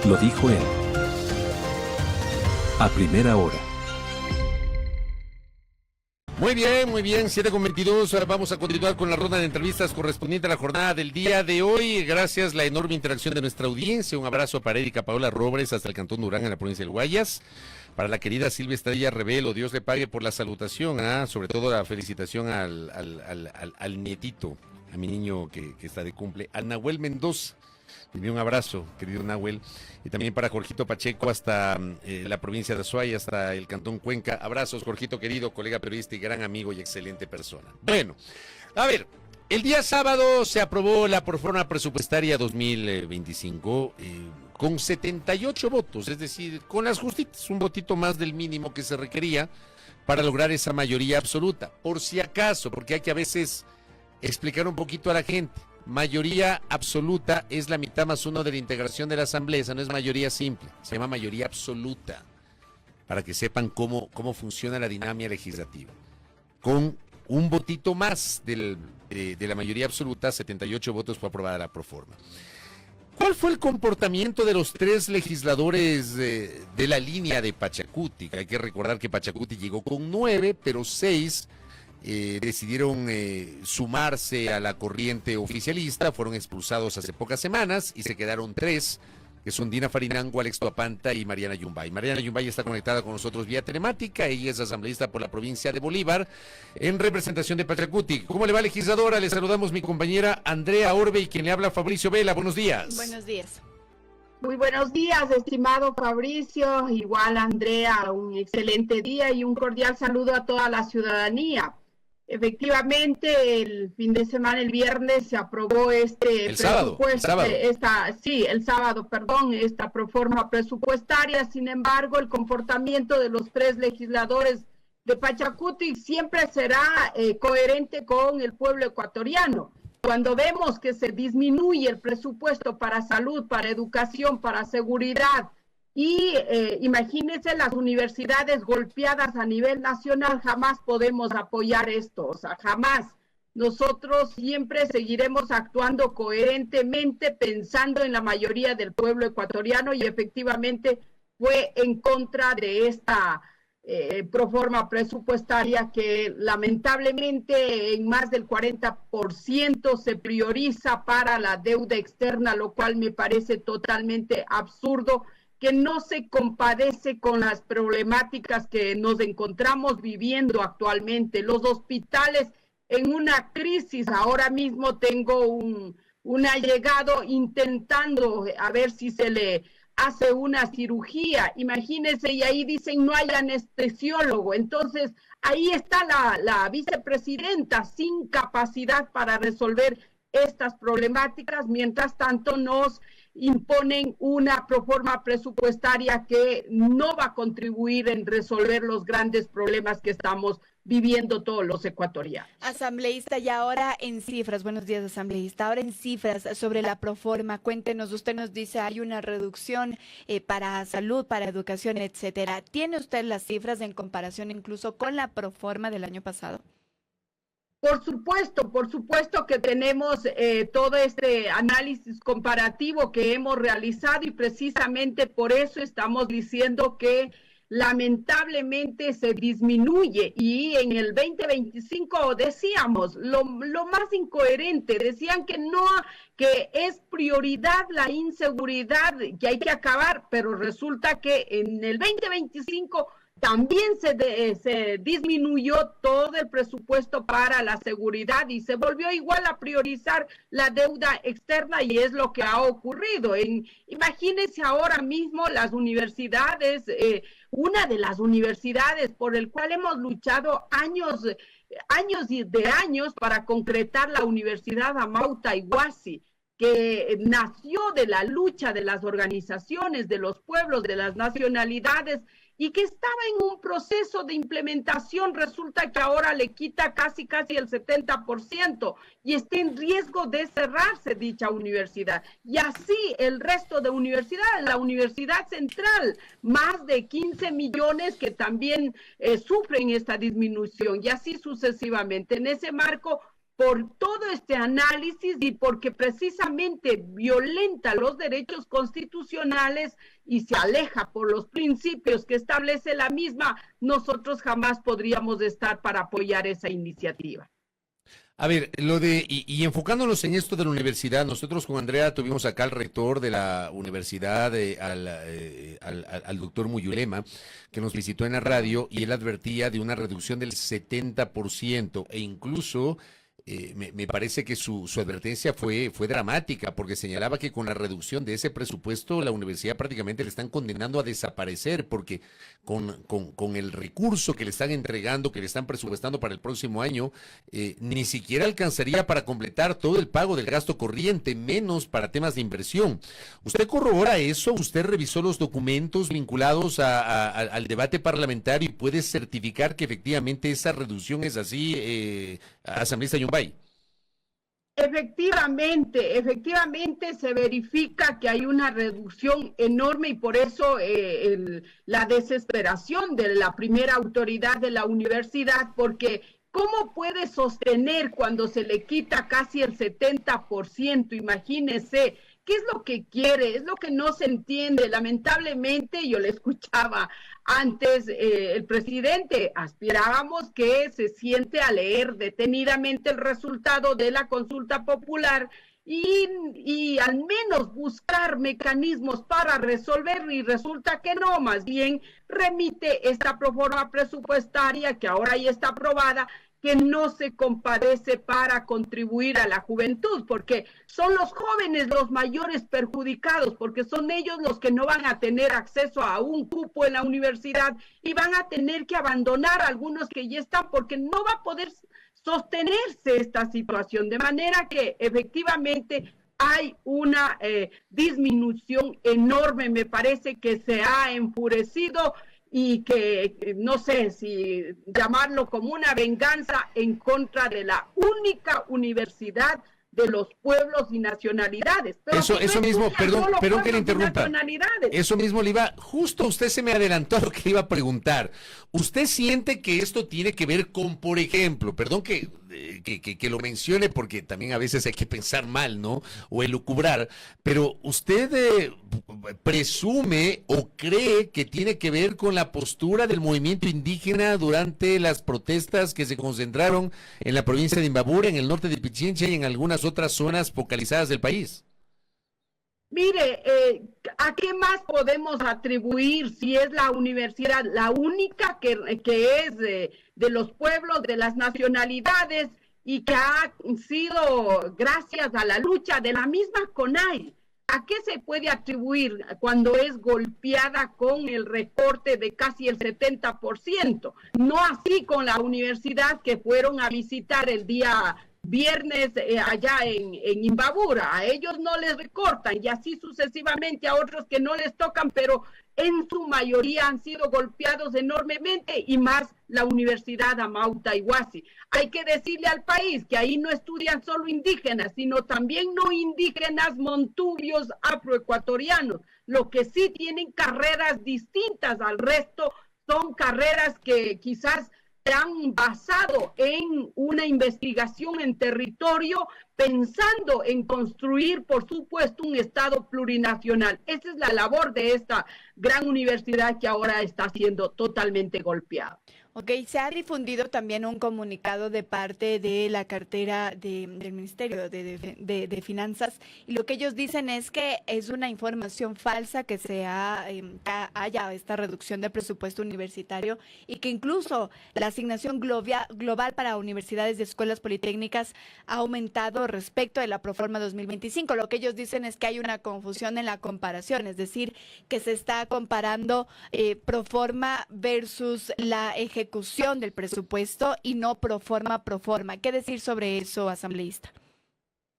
Lo dijo él. A primera hora. Muy bien, 7:22. Ahora vamos a continuar con la ronda de entrevistas correspondiente a la jornada del día de hoy. Gracias a la enorme interacción de nuestra audiencia. Un abrazo para Erika Paola Robles hasta el Cantón Durán en la provincia del Guayas. Para la querida Silvia Estrella Revelo, Dios le pague por la salutación, sobre todo la felicitación al nietito, a mi niño que está de cumple, al Nahuel Mendoza. Envío un abrazo, querido Nahuel, y también para Jorgito Pacheco hasta la provincia de Azuay, hasta el Cantón Cuenca. Abrazos, Jorgito querido, colega periodista y gran amigo y excelente persona. Bueno, a ver, el día sábado se aprobó la proforma presupuestaria 2025 con 78 votos, es decir, con las justitas, un votito más del mínimo que se requería para lograr esa mayoría absoluta. Por si acaso, porque hay que a veces explicar un poquito a la gente. Mayoría absoluta es la mitad más uno de la integración de la Asamblea, esa no es mayoría simple, se llama mayoría absoluta, para que sepan cómo funciona la dinámica legislativa. Con un votito más de la mayoría absoluta, 78 votos, fue aprobada la proforma. ¿Cuál fue el comportamiento de los tres legisladores de la línea de Pachacuti? Hay que recordar que Pachacuti llegó con 9, pero 6 decidieron sumarse a la corriente oficialista, fueron expulsados hace pocas semanas y se quedaron 3, que son Dina Farinango, Alex Tuapanta y Mariana Yumbay. Mariana Yumbay está conectada con nosotros vía telemática, ella es asambleísta por la provincia de Bolívar, en representación de Pachacuti. ¿Cómo le va, legisladora? Le saludamos mi compañera Andrea Orbe y quien le habla Fabricio Vela. Buenos días. Buenos días. Muy buenos días, estimado Fabricio, igual Andrea, un excelente día y un cordial saludo a toda la ciudadanía. Efectivamente, el fin de semana, el viernes, se aprobó el sábado, esta proforma presupuestaria. Sin embargo, el comportamiento de los tres legisladores de Pachacuti siempre será coherente con el pueblo ecuatoriano. Cuando vemos que se disminuye el presupuesto para salud, para educación, para seguridad, y imagínense las universidades golpeadas a nivel nacional, jamás podemos apoyar esto, o sea, jamás. Nosotros siempre seguiremos actuando coherentemente, pensando en la mayoría del pueblo ecuatoriano, y efectivamente fue en contra de esta proforma presupuestaria que lamentablemente en más del 40% se prioriza para la deuda externa, lo cual me parece totalmente absurdo, que no se compadece con las problemáticas que nos encontramos viviendo actualmente. Los hospitales en una crisis, ahora mismo tengo un allegado intentando a ver si se le hace una cirugía, imagínense, y ahí dicen no hay anestesiólogo. Entonces ahí está la vicepresidenta sin capacidad para resolver estas problemáticas. Mientras tanto nos imponen una proforma presupuestaria que no va a contribuir en resolver los grandes problemas que estamos viviendo todos los ecuatorianos. Asambleísta, y ahora en cifras, buenos días, asambleísta, ahora en cifras sobre la proforma, cuéntenos, usted nos dice hay una reducción para salud, para educación, etcétera. ¿Tiene usted las cifras en comparación incluso con la proforma del año pasado? Por supuesto que tenemos todo este análisis comparativo que hemos realizado, y precisamente por eso estamos diciendo que lamentablemente se disminuye. Y en el 2025 decíamos lo más incoherente, decían que no, que es prioridad la inseguridad, que hay que acabar, pero resulta que en el 2025 también se disminuyó todo el presupuesto para la seguridad y se volvió igual a priorizar la deuda externa, y es lo que ha ocurrido. Imagínense ahora mismo las universidades, una de las universidades por el cual hemos luchado años de años para concretar la Universidad Amauta Iguasi, que nació de la lucha de las organizaciones, de los pueblos, de las nacionalidades, y que estaba en un proceso de implementación, resulta que ahora le quita casi el 70% y está en riesgo de cerrarse dicha universidad. Y así el resto de universidades, la Universidad Central, más de 15 millones que también sufren esta disminución, y así sucesivamente. En ese marco, por todo este análisis y porque precisamente violenta los derechos constitucionales y se aleja por los principios que establece la misma, nosotros jamás podríamos estar para apoyar esa iniciativa. A ver, y enfocándonos en esto de la universidad, nosotros con Andrea tuvimos acá al rector de la universidad, al doctor Muyulema, que nos visitó en la radio, y él advertía de una reducción del 70%, e incluso me parece que su advertencia fue dramática, porque señalaba que con la reducción de ese presupuesto la universidad prácticamente le están condenando a desaparecer, porque con el recurso que le están entregando, que le están presupuestando para el próximo año, ni siquiera alcanzaría para completar todo el pago del gasto corriente, menos para temas de inversión. ¿Usted corrobora eso? ¿Usted revisó los documentos vinculados al debate parlamentario y puede certificar que efectivamente esa reducción es así, asambleísta Yumbay? Efectivamente se verifica que hay una reducción enorme y por eso la desesperación de la primera autoridad de la universidad, porque ¿cómo puede sostener cuando se le quita casi el 70%? Imagínese. ¿Qué es lo que quiere? Es lo que no se entiende. Lamentablemente, yo le escuchaba antes el presidente, aspirábamos que se siente a leer detenidamente el resultado de la consulta popular y al menos buscar mecanismos para resolverlo, y resulta que no, más bien remite esta proforma presupuestaria que ahora ya está aprobada, que no se compadece para contribuir a la juventud, porque son los jóvenes los mayores perjudicados, porque son ellos los que no van a tener acceso a un cupo en la universidad y van a tener que abandonar a algunos que ya están, porque no va a poder sostenerse esta situación, de manera que efectivamente hay una disminución enorme. Me parece que se ha enfurecido y que no sé si llamarlo como una venganza en contra de la única universidad de los pueblos y nacionalidades. Pero eso mismo, perdón que le interrumpa. Eso mismo le iba, justo usted se me adelantó a lo que le iba a preguntar. ¿Usted siente que esto tiene que ver con, por ejemplo, perdón que lo mencione porque también a veces hay que pensar mal, ¿no? O elucubrar, pero ¿usted presume o cree que tiene que ver con la postura del movimiento indígena durante las protestas que se concentraron en la provincia de Imbabura, en el norte de Pichincha y en algunas otras zonas focalizadas del país? Mire, ¿a qué más podemos atribuir si es la universidad la única que es de los pueblos, de las nacionalidades y que ha sido gracias a la lucha de la misma CONAIE? ¿A qué se puede atribuir cuando es golpeada con el recorte de casi el 70%? No así con la universidad que fueron a visitar el día viernes allá en Imbabura. A ellos no les recortan y así sucesivamente a otros que no les tocan, pero en su mayoría han sido golpeados enormemente, y más la Universidad Amauta Iguasi. Hay que decirle al país que ahí no estudian solo indígenas, sino también no indígenas, montubios, afroecuatorianos. Lo que sí tienen carreras distintas al resto son carreras que quizás se han basado en una investigación en territorio, pensando en construir, por supuesto, un Estado plurinacional. Esa es la labor de esta gran universidad que ahora está siendo totalmente golpeada. Ok, se ha difundido también un comunicado de parte de la cartera del Ministerio de Finanzas, y lo que ellos dicen es que es una información falsa que haya esta reducción de presupuesto universitario, y que incluso la asignación global para universidades y escuelas politécnicas ha aumentado respecto de la Proforma 2025. Lo que ellos dicen es que hay una confusión en la comparación, es decir, que se está comparando Proforma versus la ejecución del presupuesto y no proforma. ¿Qué decir sobre eso, asambleísta?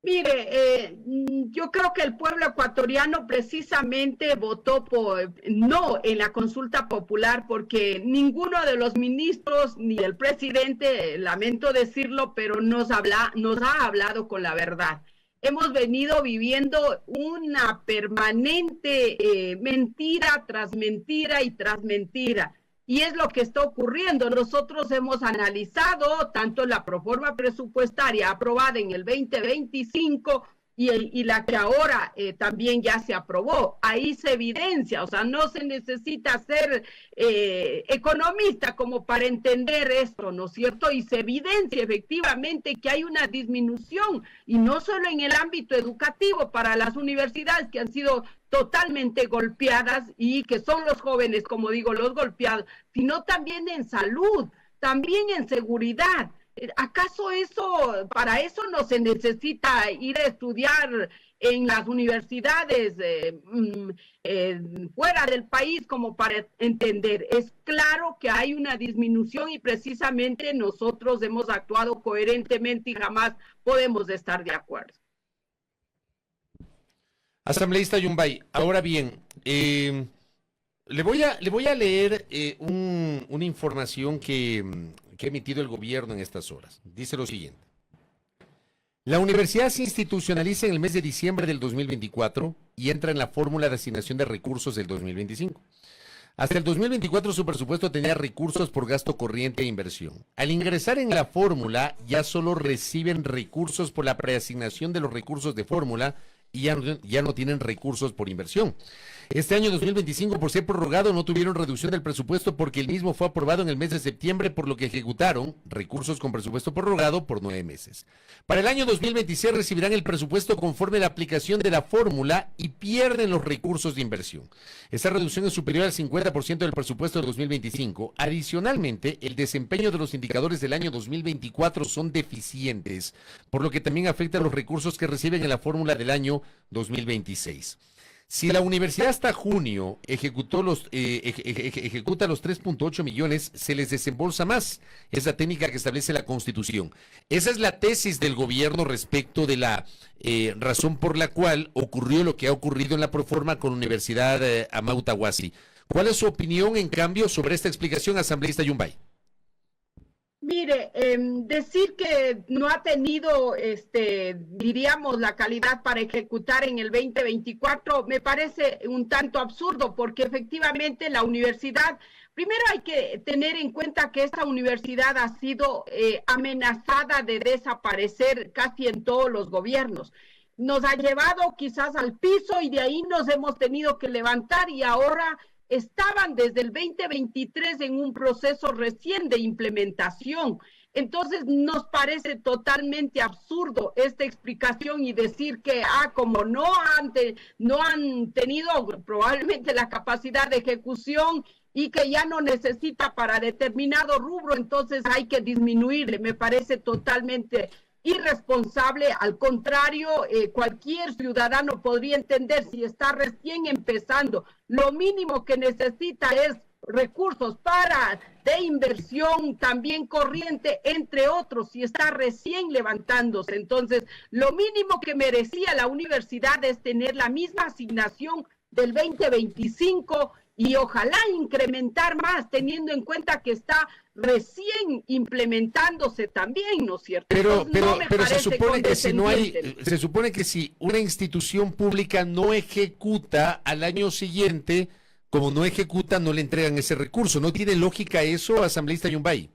Mire, yo creo que el pueblo ecuatoriano precisamente votó por no en la consulta popular, porque ninguno de los ministros ni el presidente, lamento decirlo, pero nos ha hablado con la verdad. Hemos venido viviendo una permanente mentira tras mentira y tras mentira. y es lo que está ocurriendo. Nosotros hemos analizado tanto la proforma presupuestaria aprobada en el 2025 y la que ahora también ya se aprobó. Ahí se evidencia, o sea, no se necesita ser economista como para entender esto, ¿no es cierto? Y se evidencia efectivamente que hay una disminución, y no solo en el ámbito educativo para las universidades que han sido totalmente golpeadas y que son los jóvenes, como digo, los golpeados, sino también en salud, también en seguridad. ¿Acaso eso, para eso no se necesita ir a estudiar en las universidades fuera del país como para entender? Es claro que hay una disminución y precisamente nosotros hemos actuado coherentemente y jamás podemos estar de acuerdo. Asambleísta Yumbay, ahora bien, le voy a leer una información que ha emitido el gobierno en estas horas. Dice lo siguiente. La universidad se institucionaliza en el mes de diciembre del 2024 y entra en la fórmula de asignación de recursos del 2025. Hasta el 2024 su presupuesto tenía recursos por gasto corriente e inversión. Al ingresar en la fórmula ya solo reciben recursos por la preasignación de los recursos de fórmula y ya no tienen recursos por inversión. Este año 2025, por ser prorrogado, no tuvieron reducción del presupuesto porque el mismo fue aprobado en el mes de septiembre, por lo que ejecutaron recursos con presupuesto prorrogado por 9 meses. Para el año 2026 recibirán el presupuesto conforme a la aplicación de la fórmula y pierden los recursos de inversión. Esta reducción es superior al 50% del presupuesto de 2025. Adicionalmente, el desempeño de los indicadores del año 2024 son deficientes, por lo que también afecta a los recursos que reciben en la fórmula del año 2026. Si la universidad hasta junio ejecuta los 3.8 millones, se les desembolsa más. Es la técnica que establece la Constitución. Esa es la tesis del gobierno respecto de la razón por la cual ocurrió lo que ha ocurrido en la proforma con la Universidad Amauta Huasi. ¿Cuál es su opinión, en cambio, sobre esta explicación, asambleísta Yumbay? Mire, decir que no ha tenido, diríamos, la calidad para ejecutar en el 2024 me parece un tanto absurdo, porque efectivamente la universidad, primero hay que tener en cuenta que esta universidad ha sido amenazada de desaparecer casi en todos los gobiernos. Nos ha llevado quizás al piso y de ahí nos hemos tenido que levantar, y ahora estaban desde el 2023 en un proceso recién de implementación. Entonces nos parece totalmente absurdo esta explicación y decir que como no han tenido probablemente la capacidad de ejecución y que ya no necesita para determinado rubro, entonces hay que disminuirle. Me parece totalmente irresponsable. Al contrario, cualquier ciudadano podría entender, si está recién empezando, lo mínimo que necesita es recursos de inversión, también corriente, entre otros, si está recién levantándose. Entonces, lo mínimo que merecía la universidad es tener la misma asignación del 2025 y ojalá incrementar más, teniendo en cuenta que está recién implementándose también, ¿no es cierto? Pero se supone que se supone que si una institución pública no ejecuta al año siguiente, como no ejecuta, no le entregan ese recurso. ¿No tiene lógica eso, asambleísta Yumbay?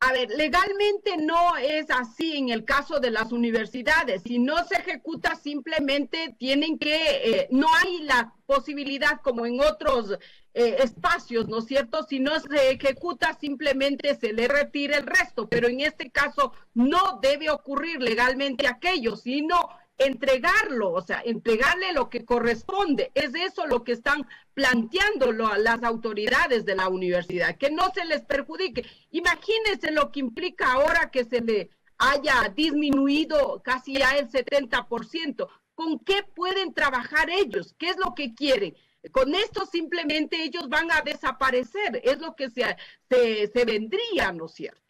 A ver, legalmente no es así en el caso de las universidades. Si no se ejecuta, simplemente tienen que, no hay la posibilidad como en otros espacios, ¿no es cierto? Si no se ejecuta, simplemente se le retira el resto, pero en este caso no debe ocurrir legalmente aquello, sino entregarlo, o sea, entregarle lo que corresponde. Es eso lo que están planteando las autoridades de la universidad, que no se les perjudique. Imagínense lo que implica ahora que se le haya disminuido casi ya el 70%. ¿Con qué pueden trabajar ellos? ¿Qué es lo que quieren? Con esto simplemente ellos van a desaparecer, es lo que se vendría, ¿no es cierto?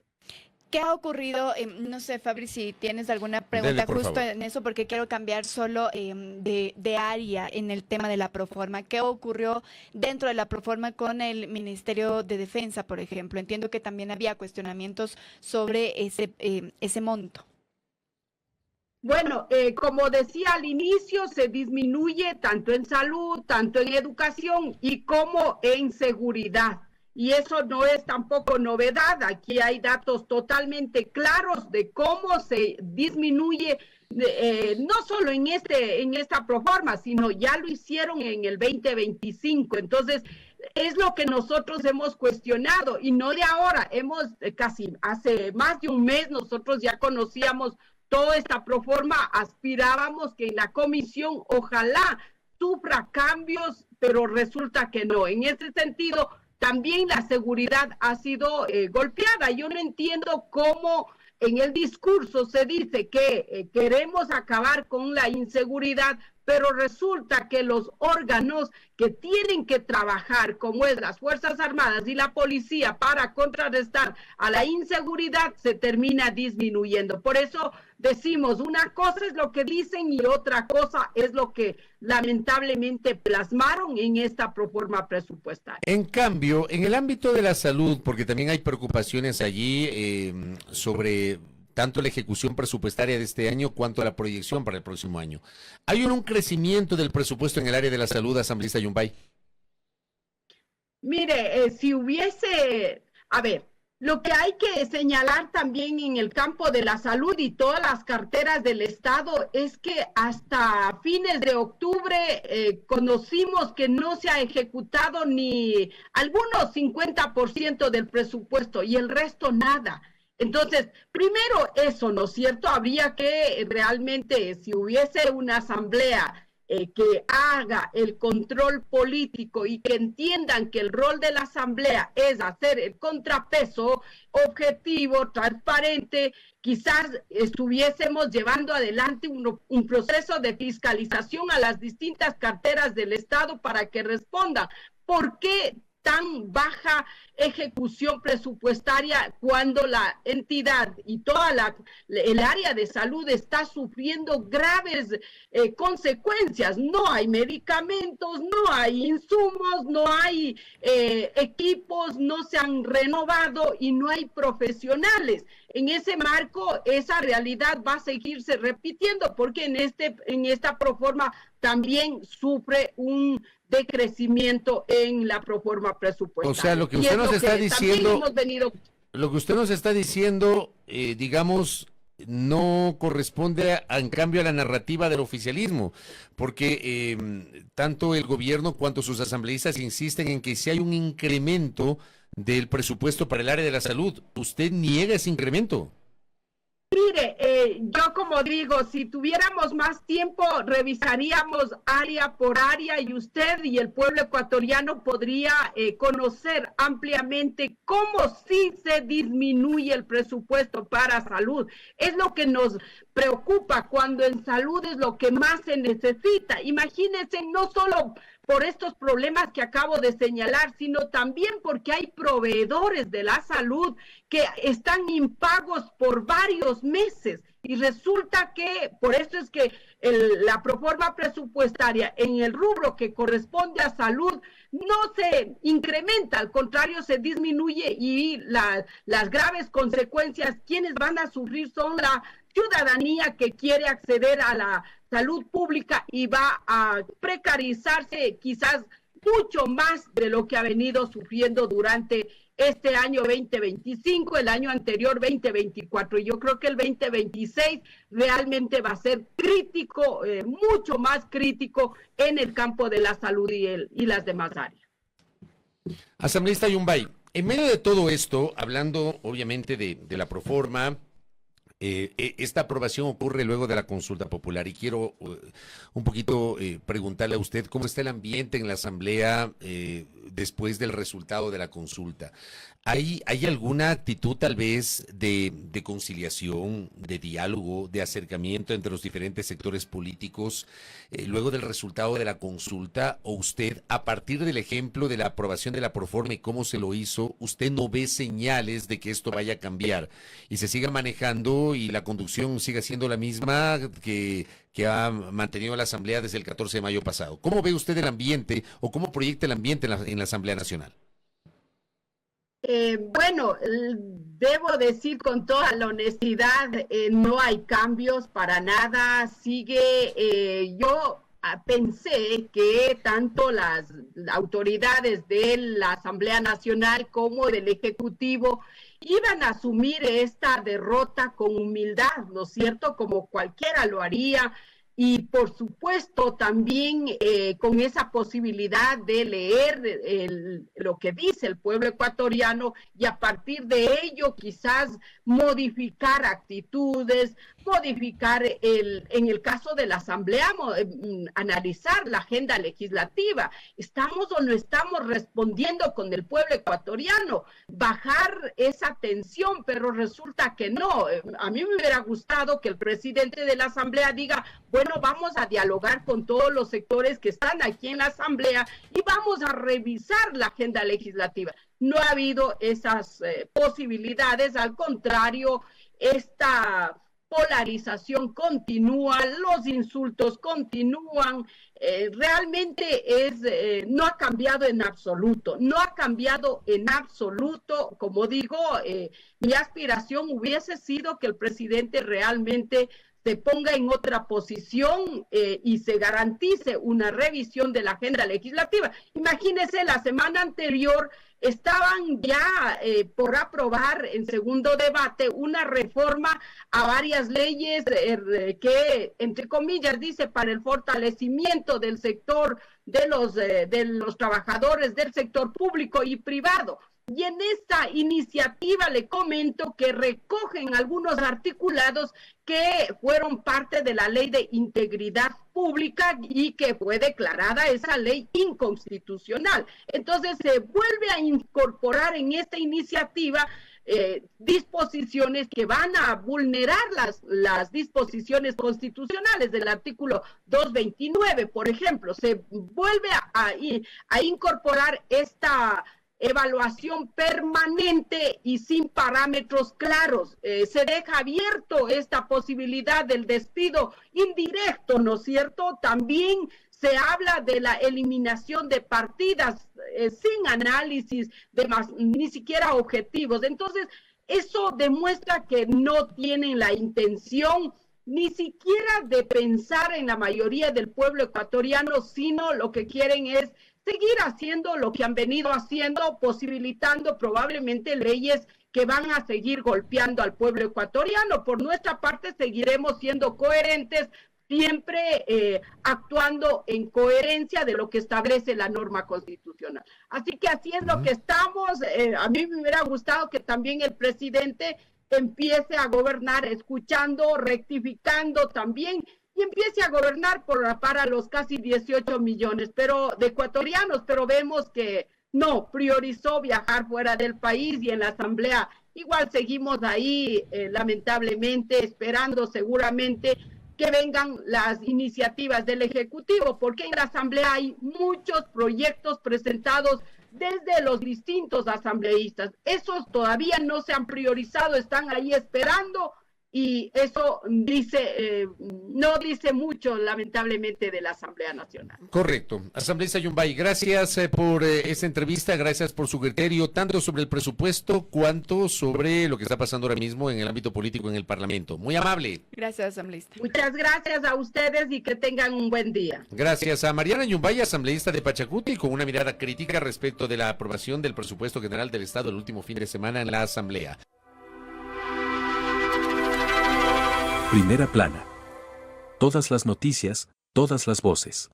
¿Qué ha ocurrido? No sé, Fabri, si tienes alguna pregunta justo en eso, porque quiero cambiar solo de área en el tema de la proforma. ¿Qué ocurrió dentro de la proforma con el Ministerio de Defensa, por ejemplo? Entiendo que también había cuestionamientos sobre ese monto. Bueno, como decía al inicio, se disminuye tanto en salud, tanto en educación y como en seguridad. y eso no es tampoco novedad. Aquí hay datos totalmente claros de cómo se disminuye, no solo en esta proforma, sino ya lo hicieron en el 2025. Entonces, es lo que nosotros hemos cuestionado, y no de ahora, casi hace más de un mes nosotros ya conocíamos toda esta proforma, aspirábamos que en la comisión ojalá sufra cambios, pero resulta que no. En ese sentido, también la seguridad ha sido golpeada. Yo no entiendo cómo en el discurso se dice que queremos acabar con la inseguridad, pero resulta que los órganos que tienen que trabajar, como es las Fuerzas Armadas y la policía, para contrarrestar a la inseguridad, se termina disminuyendo. Por eso decimos, una cosa es lo que dicen y otra cosa es lo que lamentablemente plasmaron en esta proforma presupuestaria. En cambio, en el ámbito de la salud, porque también hay preocupaciones allí sobre tanto la ejecución presupuestaria de este año cuanto la proyección para el próximo año. ¿Hay un crecimiento del presupuesto en el área de la salud, asambleísta Yumbay? Mire, si hubiese, lo que hay que señalar también en el campo de la salud y todas las carteras del Estado es que hasta fines de octubre conocimos que no se ha ejecutado ni algunos 50% del presupuesto y el resto nada. Entonces, primero eso, ¿no es cierto? Habría que realmente, si hubiese una asamblea que haga el control político y que entiendan que el rol de la asamblea es hacer el contrapeso objetivo, transparente, quizás estuviésemos llevando adelante un proceso de fiscalización a las distintas carteras del Estado para que respondan. ¿Por qué tan baja ejecución presupuestaria cuando la entidad y toda el área de salud está sufriendo graves consecuencias? No hay medicamentos, no hay insumos, no hay equipos, no se han renovado y no hay profesionales. En ese marco, esa realidad va a seguirse repitiendo porque en esta proforma también sufre un decrecimiento en la proforma presupuestaria. O sea, lo que usted nos está diciendo, lo que usted nos está diciendo, digamos, no corresponde en cambio a la narrativa del oficialismo, porque tanto el gobierno cuanto sus asambleístas insisten en que si hay un incremento del presupuesto para el área de la salud, ¿usted niega ese incremento? Mire, yo como digo, si tuviéramos más tiempo, revisaríamos área por área y usted y el pueblo ecuatoriano podría conocer ampliamente cómo sí se disminuye el presupuesto para salud. Es lo que nos preocupa cuando en salud es lo que más se necesita. Imagínense, no solo por estos problemas que acabo de señalar, sino también porque hay proveedores de la salud que están impagos por varios meses y resulta que, por eso es que la proforma presupuestaria en el rubro que corresponde a salud no se incrementa, al contrario se disminuye y las graves consecuencias, quienes van a sufrir son la ciudadanía que quiere acceder a la salud pública y va a precarizarse quizás mucho más de lo que ha venido sufriendo durante este año 2025, el año anterior 2024. Y yo creo que el 2026 realmente va a ser crítico, mucho más crítico en el campo de la salud y las demás áreas. Asambleísta Yumbay, en medio de todo esto, hablando obviamente de la proforma, esta aprobación ocurre luego de la consulta popular y quiero un poquito preguntarle a usted cómo está el ambiente en la asamblea después del resultado de la consulta. ¿Hay alguna actitud tal vez de conciliación, de diálogo, de acercamiento entre los diferentes sectores políticos luego del resultado de la consulta? ¿O usted, a partir del ejemplo de la aprobación de la proforma y cómo se lo hizo, usted no ve señales de que esto vaya a cambiar y se siga manejando y la conducción siga siendo la misma que ha mantenido la Asamblea desde el 14 de mayo pasado? ¿Cómo ve usted el ambiente o cómo proyecta el ambiente en la Asamblea Nacional? Bueno, debo decir con toda la honestidad, no hay cambios para nada, sigue, yo pensé que tanto las autoridades de la Asamblea Nacional como del Ejecutivo iban a asumir esta derrota con humildad, ¿no es cierto? Como cualquiera lo haría. Y por supuesto también con esa posibilidad de leer lo que dice el pueblo ecuatoriano y a partir de ello quizás modificar actitudes, modificar en el caso de la Asamblea, analizar la agenda legislativa. ¿Estamos o no estamos respondiendo con el pueblo ecuatoriano? Bajar esa tensión, pero resulta que no. A mí me hubiera gustado que el presidente de la Asamblea diga, bueno, vamos a dialogar con todos los sectores que están aquí en la Asamblea y vamos a revisar la agenda legislativa. No ha habido esas posibilidades, al contrario, esta polarización continúa, los insultos continúan, realmente no ha cambiado en absoluto, como digo, mi aspiración hubiese sido que el presidente realmente se ponga en otra posición y se garantice una revisión de la agenda legislativa. Imagínense, la semana anterior estaban ya por aprobar en segundo debate una reforma a varias leyes que, entre comillas, dice para el fortalecimiento del sector de los trabajadores del sector público y privado. Y en esta iniciativa le comento que recogen algunos articulados que fueron parte de la Ley de Integridad Pública y que fue declarada esa ley inconstitucional. Entonces se vuelve a incorporar en esta iniciativa disposiciones que van a vulnerar las disposiciones constitucionales del artículo 229, por ejemplo. Se vuelve a incorporar esta evaluación permanente y sin parámetros claros. Se deja abierto esta posibilidad del despido indirecto, ¿no es cierto? También se habla de la eliminación de partidas sin análisis, ni siquiera objetivos. Entonces, eso demuestra que no tienen la intención ni siquiera de pensar en la mayoría del pueblo ecuatoriano, sino lo que quieren es seguir haciendo lo que han venido haciendo, posibilitando probablemente leyes que van a seguir golpeando al pueblo ecuatoriano. Por nuestra parte, seguiremos siendo coherentes, siempre actuando en coherencia de lo que establece la norma constitucional. Así que así es lo que estamos. A mí me hubiera gustado que también el presidente empiece a gobernar escuchando, rectificando también, y empiece a gobernar para los casi 18 millones de ecuatorianos, pero vemos que no, priorizó viajar fuera del país y en la Asamblea igual seguimos ahí, lamentablemente, esperando seguramente que vengan las iniciativas del Ejecutivo, porque en la Asamblea hay muchos proyectos presentados desde los distintos asambleístas. Esos todavía no se han priorizado, están ahí esperando. Y eso no dice mucho, lamentablemente, de la Asamblea Nacional. Correcto. Asambleísta Yumbay, gracias por esta entrevista, gracias por su criterio, tanto sobre el presupuesto cuanto sobre lo que está pasando ahora mismo en el ámbito político en el Parlamento. Muy amable. Gracias, asambleísta. Muchas gracias a ustedes y que tengan un buen día. Gracias a Mariana Yumbay, asambleísta de Pachacuti, con una mirada crítica respecto de la aprobación del presupuesto general del Estado el último fin de semana en la Asamblea. Primera plana. Todas las noticias, todas las voces.